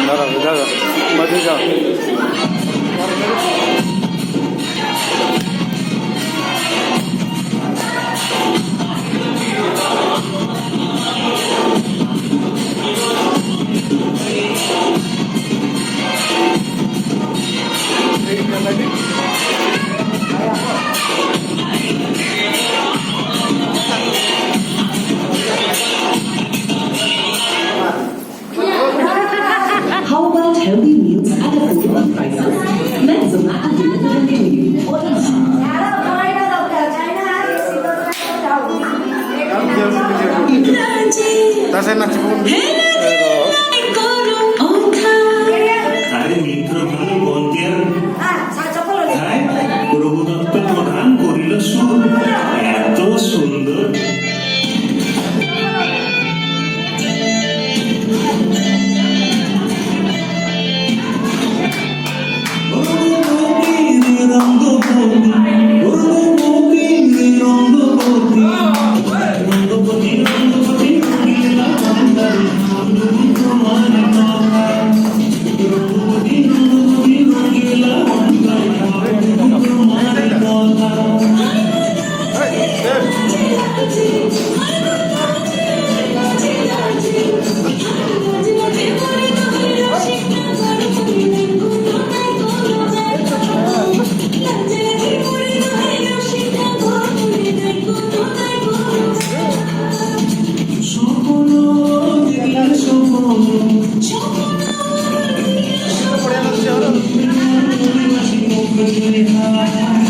দাঁড়াবে দাঁড়া মাঝে যাও How about healthy meals at affordable prices? Let's Zomato deliver them to you or easy. তাসে নাচ আরে মিত্র ভালো বন্দিয়া প্রভুদত্ত প্রধান করিল সুর এত সুন্দর Chocolate,